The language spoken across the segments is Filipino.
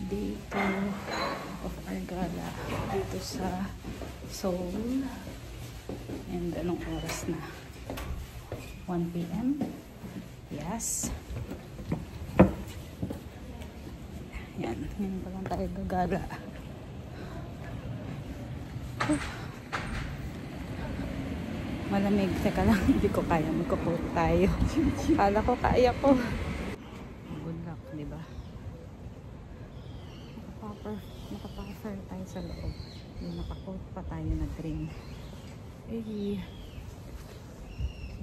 day 2 of our gala dito sa Seoul. And anong oras na? 1 PM? Yes. Yan. Ngayon pa lang tayo gagala. Malamig. Teka lang. Hindi ko kaya. Magkapot tayo. Kala ko kaya ko. Good luck, diba? Nakapuffer tayo sa loob. Nakakot pa tayo na green. Eh,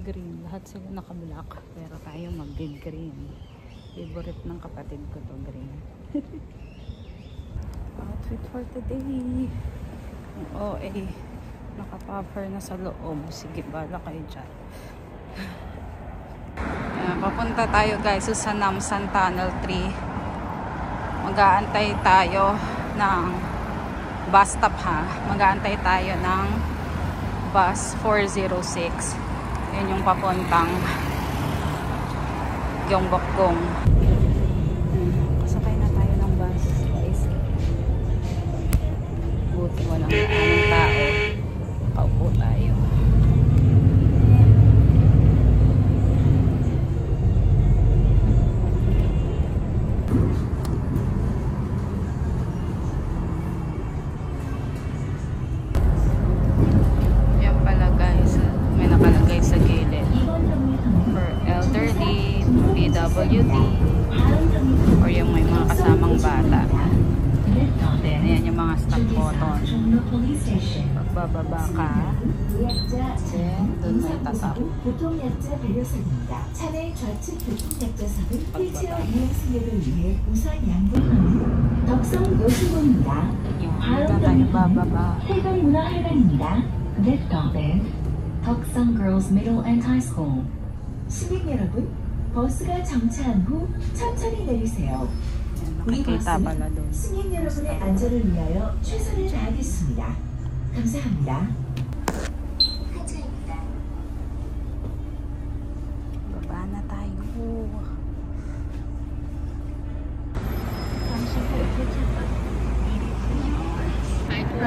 green. Lahat sila naka-black. Pero tayo mag-green. Favorite ng kapatid ko to, green. Outfit for today. Oh, nakapuffer na sa loob. Sige, bala kayo dyan. Papunta tayo guys sa Namsan Tunnel 3. Mag-aantay tayo ng bus stop ha. Mag-aantay tayo ng bus 406. Yun yung papuntang Gyeongbokgung. Kasakay na tayo ng bus guys. Buti walang tao. Paupo tayo. Yan pala guys, may nakalagay sa gilid for elderly, PWD, or yung may mga kasamang bata. Then yan yung mga stop button. Pagbababa ka, then doon may tatap. Dito tayo bababa. 덕성 Girls Middle and High School. 승객 여러분, 버스가 정차한 후 천천히 내리세요. 우리 버스는 승객 여러분의 안전을 위하여 최선을 다하겠습니다. 감사합니다. 하차입니다. Baba na tayo.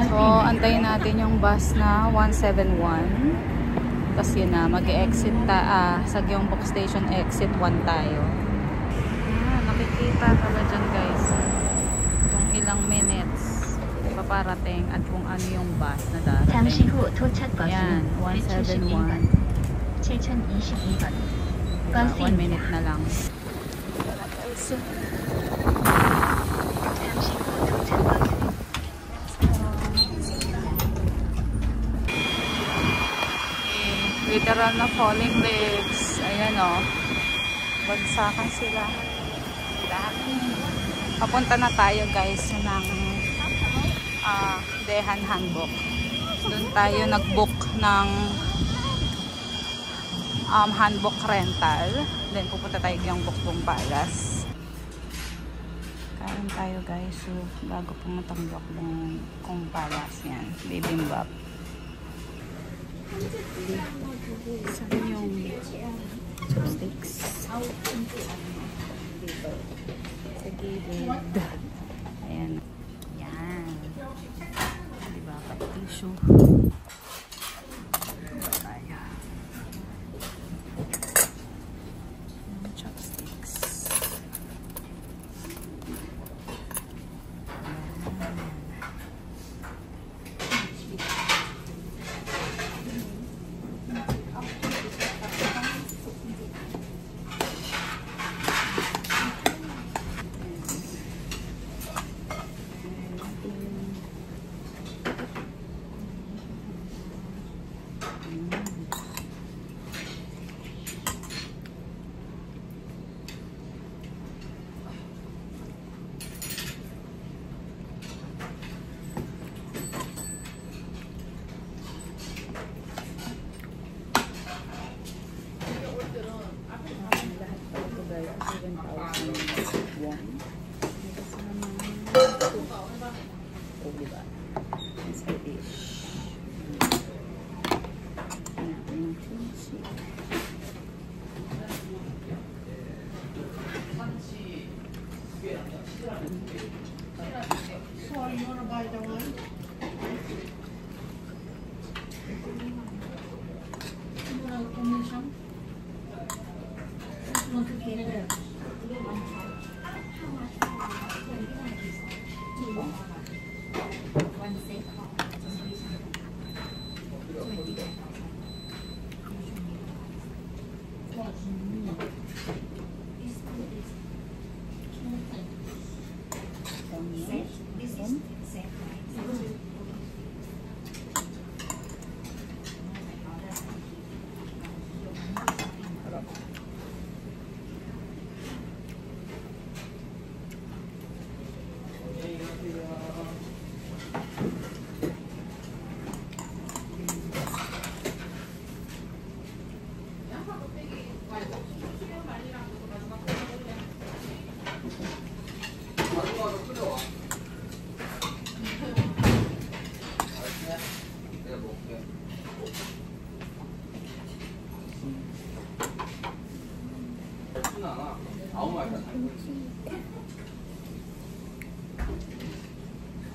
So, antayin natin yung bus na 171. Tapos yun na, mag-exit sa Gyeongbok Station exit 1 tayo. Nakikita ka ba dyan guys? Kung ilang minutes paparating at kung ano yung bus na darating. 잠시 후 도착 버스는 Yan, 171. 7022번. 1 minute na lang. Literal na falling leaves. Ayan o. Bagsakan sila. Papunta na tayo guys ng Daehan Hanbok. Doon tayo nag-book ng Hanbok rental. Then pupunta tayo Gyeongbokgung Palace. Kain tayo guys. So, bago pumunta ng Gyeongbokgung Palace yan. Bibimbap. Saan yung chopsticks? Dito. Sa gilid. Ayan. Yan. Diba? Pati tissue. Ayan. Chopsticks.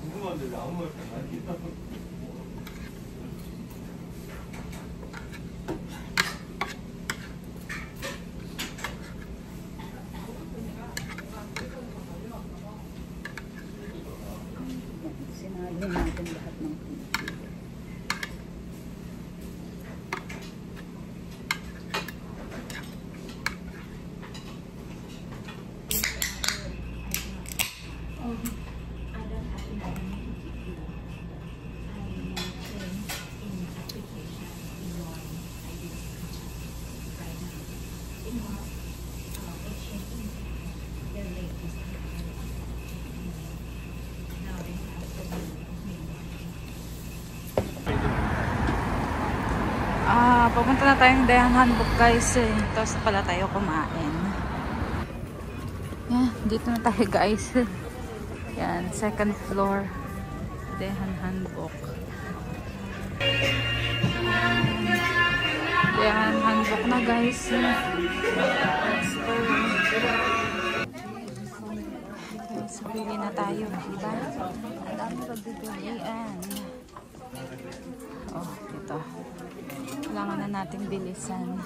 궁금한데 왜 아무 말도 안 해? Sinabi natin lahat ng papunta na tayong Daehan Hanbok guys eh. Tapos pala tayo kumain. Yan, dito na tayo guys. Yan, second floor. Daehan Hanbok. Daehan Hanbok na guys. Let's go. So, bili na tayo. Diba? Ang dami pagbibilian. Oh, ito. Kailangan na natin bilisan.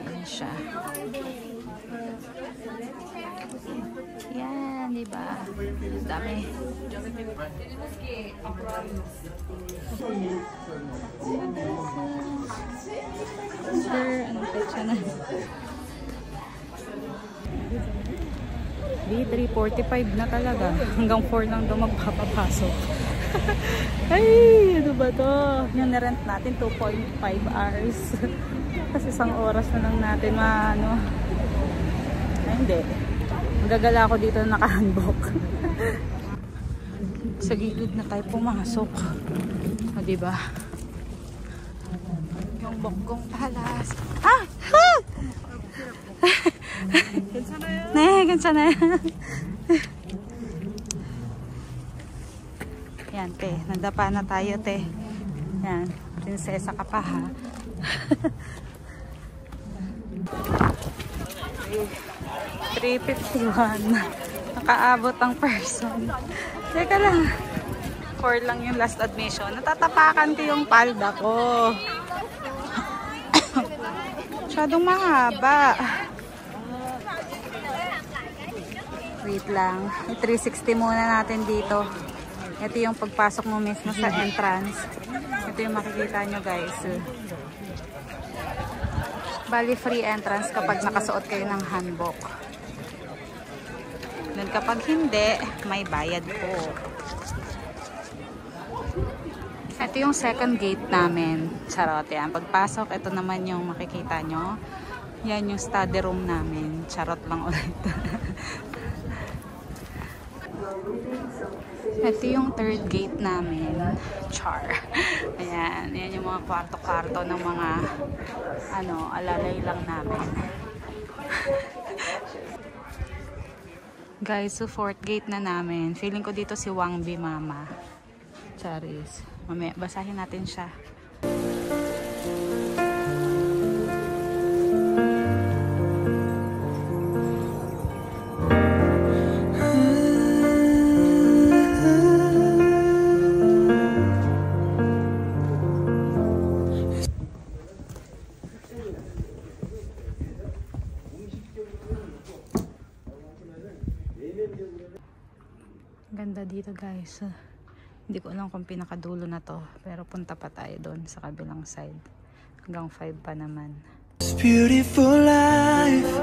Ayan siya. Yan, diba? Dami. Anong petsa na? B3:45 na talaga. Hanggang 4 lang daw magpapapasok. Ay, ano ba to? Yung na-rent natin 2.5 hours. Kasi isang oras na lang natin maano. Ay, hindi. Magagala ako dito na nakahanbok. Sa gilid na tayo pumasok. O, diba? Yung Bokgong Palace. Ah! Ah! Gansa na yan. Nee, gansa na yan. Yan, te. Nadapa na tayo, te. Yan. Prinsesa ka pa, ha? 351. Nakaabot ang person. Teka lang. 4 lang yung last admission. Natatapakan ko yung palda ko. Masyadong mahaba. Wait lang. 360 muna natin dito. Ito yung pagpasok mo mismo sa entrance. Ito yung makikita nyo guys. Bali free entrance kapag nakasuot kayo ng hanbok. Then kapag hindi, may bayad po. Ito yung second gate namin. Charot yan. Pagpasok, ito naman yung makikita nyo. Yan yung study room namin. Charot lang ulit. Ito yung third gate namin. Char. Ayan. Ayan yung mga kwarto-kwarto ng mga alalay lang namin. Guys, so fourth gate na namin. Feeling ko dito si Wangbi Mama. Charis. Mamaya, basahin natin siya. Ganda dito guys. Hindi ko alam kung pinakadulo na to, pero punta pa tayo doon sa kabilang side. Hanggang 5 pa naman. It's beautiful life.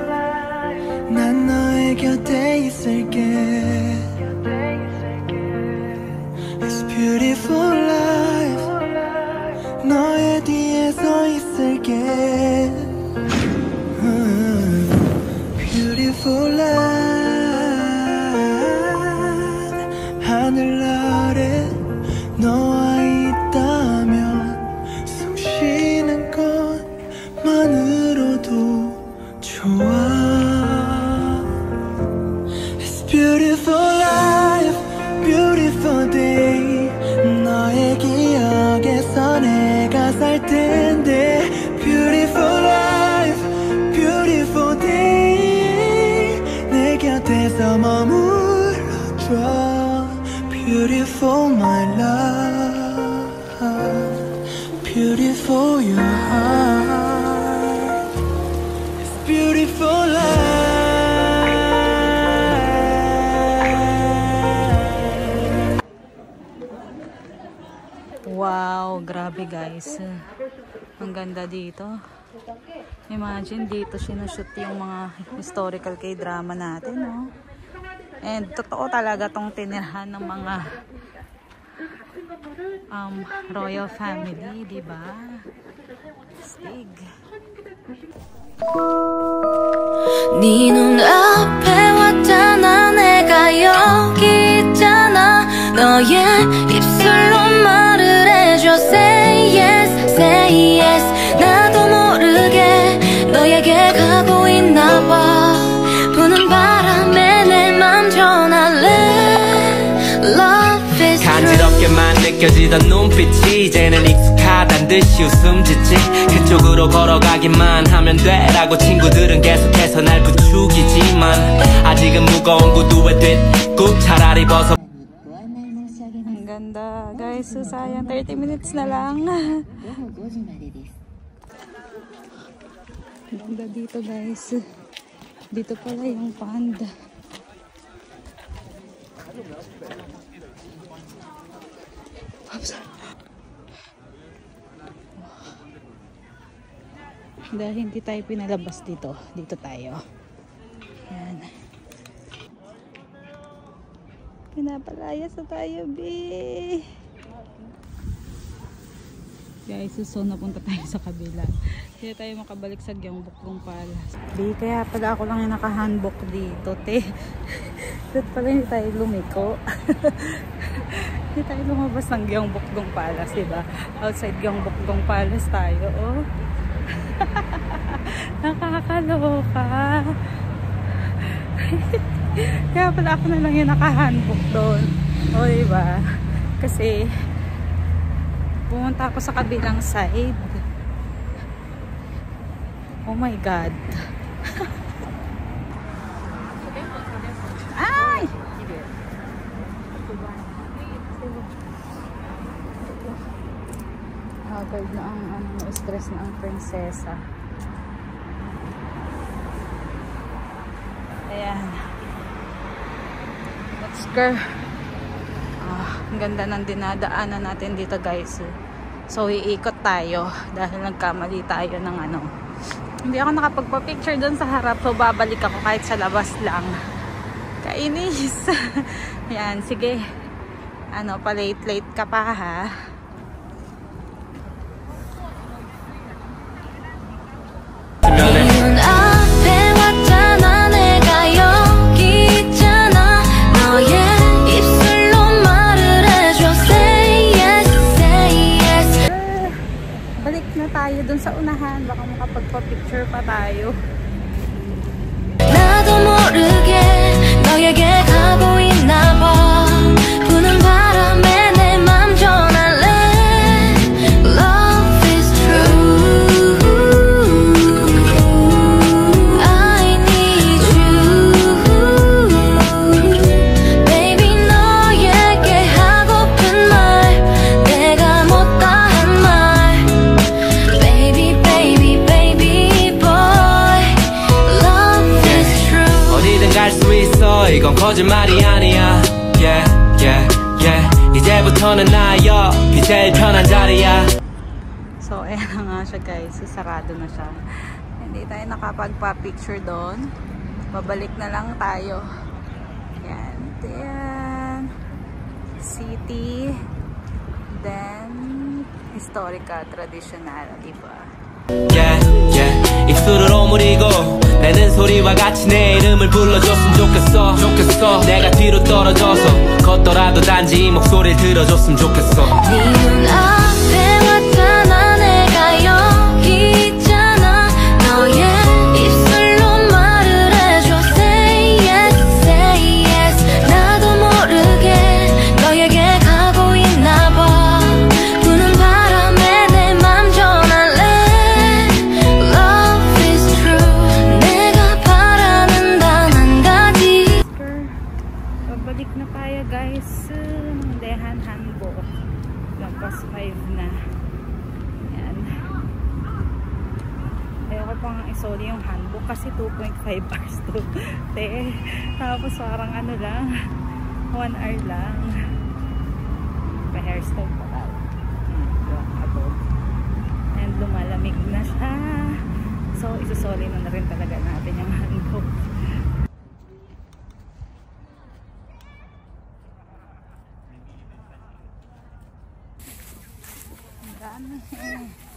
난 너의 곁에 있을게. It's beautiful life. 너의 뒤에 서 있을게. Beautiful life. 하늘 아래 너와 있다면 숨 쉬는 것만으로도 좋아. It's beautiful life, beautiful day. 너의 길 내가 살 텐데 Beautiful life, beautiful day 내 곁에서 머물러줘 Beautiful my love, beautiful your heart, it's beautiful life. Wow, grabe guys. Ang ganda dito. Imagine dito sinushoot yung mga historical K-drama natin, no? And totoo talaga tong tinirhan ng mga royal family, di ba? Stig. 네 눈앞에 왔잖아 내가 여기 있잖아 너의 입술로 말을 해줘 Say yes, say yes 나도 모르게 너에게 가고 있나 봐 부는 바람에 내 맘 전할래 Love is true 간지럽게만 느껴지던 눈빛이 이제는 익숙하단 듯이 웃음 짓지 그쪽으로 걸어가기만 하면 돼라고 친구들은 계속해서 날 부추기지만 아직은 무거운 구두에 뒷굽 차라리 벗어 Ang ganda guys, so sayang 30 minutes na lang. Ganda dito guys. Dito pala yung panda. Oops. Dahil hindi tayo pinalabas dito, dito tayo. Yan. Pinapalayas na tayo, B. Guys, so napunta tayo sa kabila. Hindi tayo makabalik sa Gyeongbokgung Palace. B, kaya pala ako lang yung naka-handbook dito, te. Dito pala hindi tayo lumiko. Hindi tayo lumabas ng Gyeongbokgung Palace, diba? Outside Gyeongbokgung Palace tayo, oh. Nakakaloka. Kaya pala ako na lang yung naka-handbook doon. O, diba? Kasi pumunta ako sa kabilang side. Oh my God. Ay! Agad na ang stress na ang prinsesa. Ayan. Let's go. Ang ganda ng dinadaanan natin dito guys. So iikot tayo dahil nagkamali tayo ng ano. Hindi ako nakapagpa-picture doon sa harap. So babalik ako kahit sa labas lang. Kainis. Yan, sige. Ano, pa-late ka pa ha. Tayo dun sa unahan, baka makapagpa-picture pa tayo. 나도 모르게 너에게 가고 있나 봐 부는 바람에 내 맘 전할래 Love is true I need you Baby 너에게 하고픈 말 내가 못다한 말 Baby baby baby boy Love is true 어디든 갈 수 있어 이건 거짓말이 아니야 Yeah yeah yeah 이제부터는 나의 옆이 제일 편한 자리야 So ayan na nga siya guys, sarado na siya. Hindi tayo nakapagpa-picture doon. Babalik na lang tayo. Yan, yan. City, then historical, traditional, diba? Yeah yeah 입술을 오므리고 내는 소리와 같이 내 이름을 불러줬으면 좋겠어 좋겠어 내가 뒤로 떨어져서 걷더라도 단지 이 목소리를 들어줬으면 좋겠어 네 눈앞에 왔잖아 내가 여기 있잖아 너의 입술로 말을 해줘 Say yes, say yes 나도 모르게 너에게 가고 있나 봐 부는 바람에 na. Yan. Ayoko pang isoli yung handbook kasi 2.5 hours to. Tapos parang ano lang, 1 hour lang. Pa-hairstyle pa tayo. And lumalamig na siya. So, isusoli na rin talaga natin yung handbook. Ang dami.